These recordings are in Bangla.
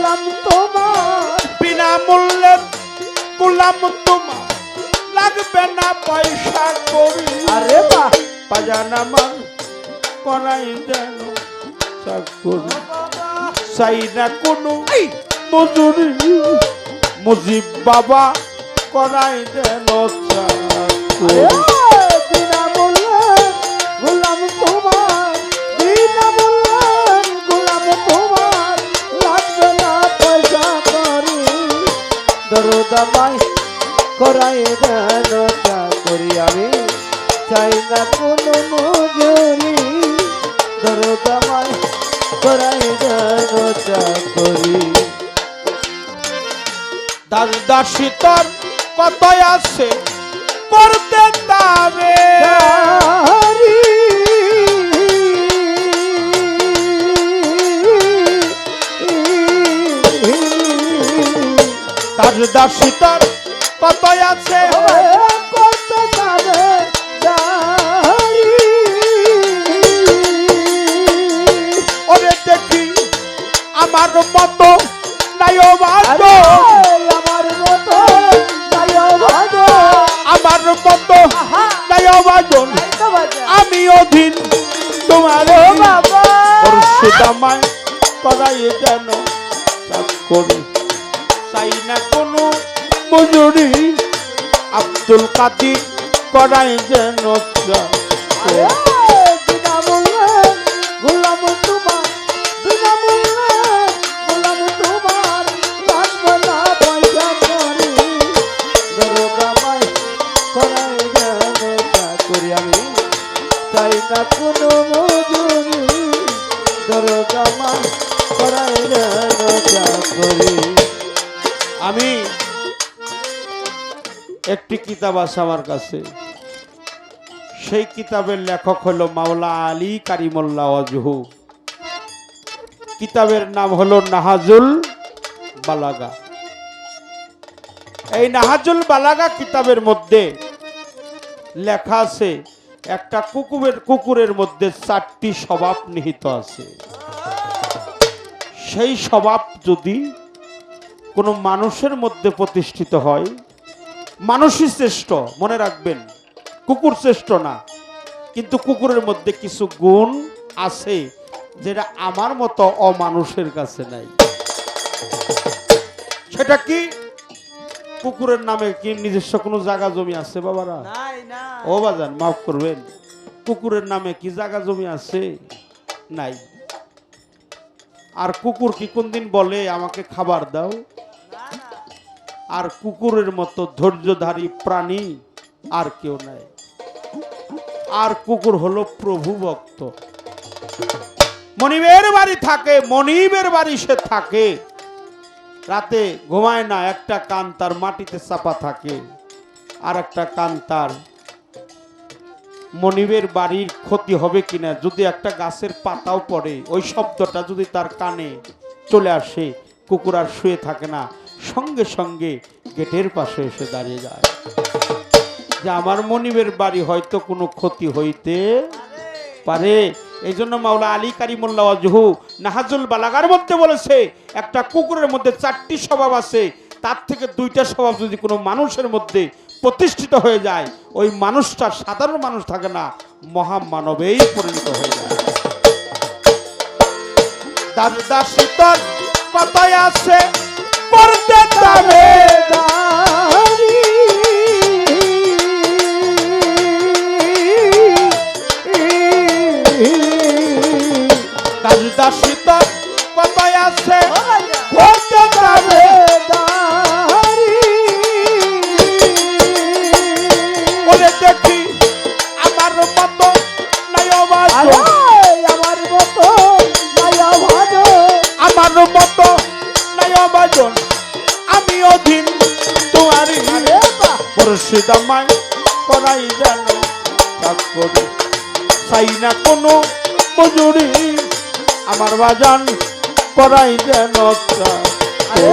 গোলাম তোমার, বিনামূল্যে গোলাম তোমার, লাগবে না পয়সা করি। আরে বাহ, বাজানা মান করাই যেন চাকরি, চাই না কোনো মজুরি। মুজিব বাবা করাই যেন চাকরি। বিনামূল্যে গোলাম তোমার, বিনামূল্যে গোলাম তোমার, লাগবে না পয়সা করি। দরদামাই করাই যেন চাকরি, আমি চাই না কোনো মজুরি। দরদামাই করাই যেন চাকরি। দাস দাসী তোর কত আছে করতে তারে, দাস দাসী তোর কত আছে কত পাবে ওরে দেখি আমার মতো নাইও বাজো, আমার মতো আমার মতো নাইও বাজো, আমি অধীন তোমার বাবা। মুর্শিদামায় করাই যেন চাকরি, চাই না কোনো মজুরি। আব্দুল কাদির করাই যেন চাকরি। বিনামূল্যে গোলাম তোমার, বিনামূল্যে গোলাম তোমার, লাগবে না পয়সা করি। দরদামাই করাই যেন চাকরি, আমি চাই না কোনো মজুরি। দরদামাই করাই যেন চাকরি। আমি একটি কিতাব আছে আমার কাছে, সেই কিতাবের লেখক হলো মাওলা আলী কারিমুল্লাহ ওয়াজহু। কিতাবের নাম হলো নাহাজুল বালাগা। এই নাহাজুল বালাগা কিতাবের মধ্যে লেখা আছে একটা কুকুরের মধ্যে 4টি স্বভাব নিহিত আছে। সেই স্বভাব যদি কোনো মানুষের মধ্যে প্রতিষ্ঠিত হয়, মানুষই শ্রেষ্ঠ, মনে রাখবেন, কুকুর শ্রেষ্ঠ না। কিন্তু কুকুরের মধ্যে কিছু গুণ আছে যেটা আমার মতো অমানুষের কাছে নাই। সেটা কি? কুকুরের নামে কি নিজস্ব কোনো জায়গা জমি আছে বাবারা? ও বাজান মাফ করবেন, কুকুরের নামে কি জায়গা জমি আছে? নাই। আর কুকুর কি কোনদিন বলে আমাকে খাবার দাও? আর কুকুরের মতো ধৈর্যধারী প্রাণী আর কেউ নাই। আর কুকুর হলো প্রভু ভক্ত। মনিবের বাড়ি থাকে, মনিবের বাড়ি সে থাকে, রাতে ঘুমায় না, একটা কান তার মাটিতে চাপা থাকে, আর একটা কান তার মনিবের বাড়ির ক্ষতি হবে কিনা, যদি একটা গাছের পাতাও পড়ে ওই শব্দটা যদি তার কানে চলে আসে, কুকুর আর শুয়ে থাকে না, সঙ্গে সঙ্গে গেটের পাশে এসে দাঁড়িয়ে যায় যে আমার মনিবের বাড়ি হয়তো কোনো ক্ষতি হইতে পারে। এই জন্য মাওলা আলী কারিমুল্লাহ ওয়াজহু নাহাজুল বালাগার মধ্যে বলেছে একটা কুকুরের মধ্যে 4টি স্বভাব আছে, তার থেকে 2টা স্বভাব যদি কোনো মানুষের মধ্যে প্রতিষ্ঠিত হয়ে যায়, ওই মানুষটা সাধারণ মানুষ থাকে না, মহামানবেই পরিণত হয়ে যায়। দাদা শীতল কথায় আছে পড়তে যাবে দাদা শীতল কথায় আছে পড়তে যাবে বলে দেখি আমার মতো নাই আওয়াজ, আমার মতো নাই আওয়াজ, আমার মতো নাই আওয়াজ, আমি অধীন তোমারই মুর্শিদামায় করাই যেন চাকরি, চাই না কোনো মজুরি, আমার বাজান করাই যেন চাকরি।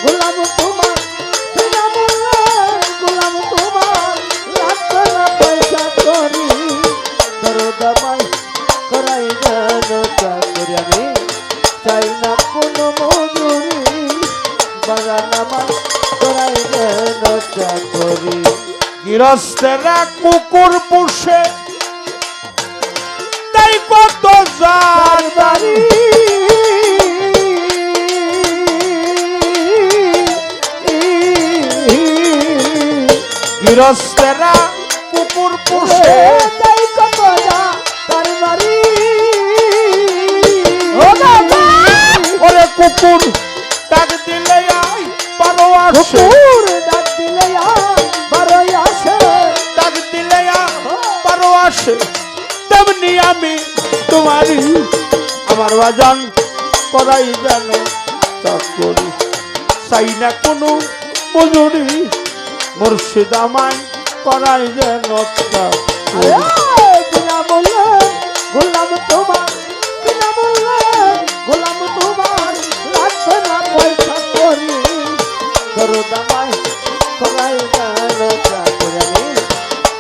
গোলাম তোমার, গোলাম তোমার, লাগবে না পয়সা করি, দরদামাই করাই যেন চাকরি, আমি চাই না গৃহস্থেরা কুকুর পুষে তাই কত যার বাড়ি গৃহস্থেরা কুকুর পুষে তাই কত যা তার বাড়ি ওরে কুকুর ডাক দিলে আয় পারো আসে কুকুর ডাক দিলে বারোই আসে ডাক দিলে আয় পারো আসে তেমনি আমি তোমারই আমার বাজান করাই যেন চাকরি চাই না কোনো মজুরি মুর্শিদ আমায় করাই যেন চাকরি বিনামূল্যে গোলাম তোমার বিনামূল্যে গোলাম তোমার লাগবে না পয়সা করি দরদ আমায় করাই যেন চাকরি আমি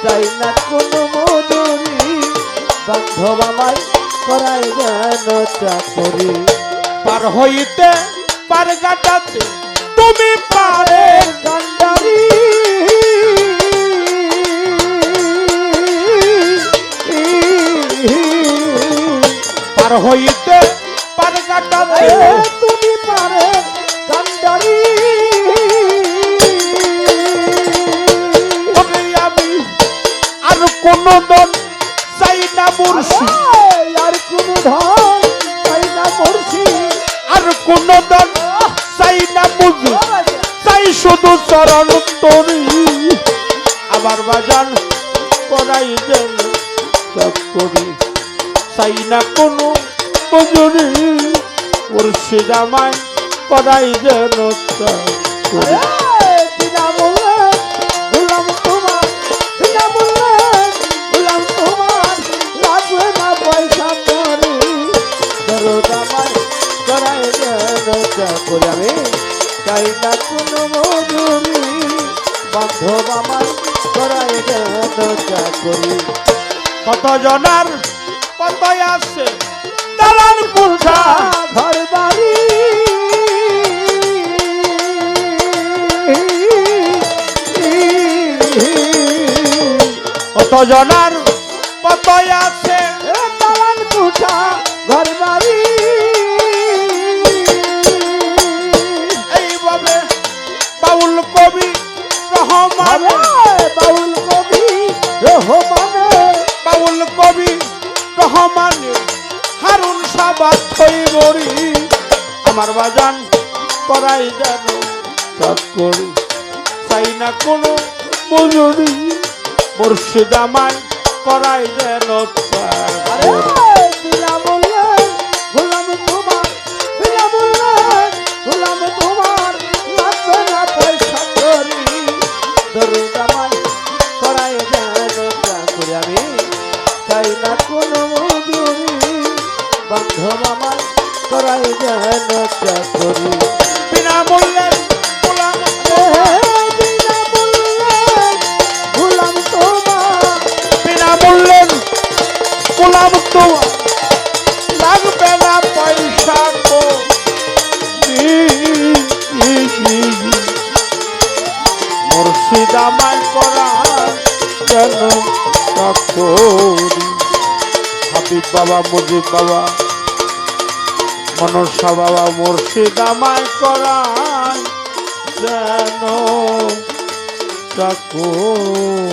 চাই না কোনো মজুরি বান্ধব আমায় করাই যেন চাকরি পার হইতে পার কাটাতে তুমি পারে কান্ডারি পার হইতে পার কাটাতে তুমি পারে কান্ডারি ওরে আমি আর কোন দন চাই না মুর্শি আর কোন ধন চাই না মরছি আর কোন দন চাই না বুঝি চাই শুধু চরণ তরি আবার বাজান করাই যেন চাকরি চাই না কোনো মজুরি মুর্শিদ আমায় করাই যেন চাকরি বিনামূল্যে গোলাম তোমার বিনামূল্যে গোলাম তোমার লাগবে না পয়সা করি দরদ আমায় করাই যেন চাকরি আমি চাই না কোনো মজুরি বান্ধব আমার করাই যেন চাকরি কত জনার কত আছে দালান কোঠা ঘর বাড়ি কত জনার কত আছে দালান কোঠা ঘর বাড়ি এইভাবে বাউল কবি রহমান বাউল কবি রহমানে বাউল কবি রহমান হারুন সাবাত হইবরি আমার বাজান করাই যেন চাকরি চাই না কোনো মজুরি মুর্শিদ আমায় করাই যেন চাকরি বিনামূল্যে গোলাম তোমার বিনামূল্যে গোলাম তোমার লাগবে না পয়সা করি দরদ আমায় করাই যেন চাকরি আমি চাই না কোনো মজুরি বান্ধব আমায় করাই যেন চাকরি বিনামূল্যে গোলাম বিনামূল্যে গোলাম তোমার বিনামূল্যে গোলাম তো লাগবে না পয়সা মুর্শিদ আমায় করা যেন চাকরি হাবিব বাবা মুজিব বাবা মনসা বাবা মুর্শিদ আমায় করা যেন চাকরি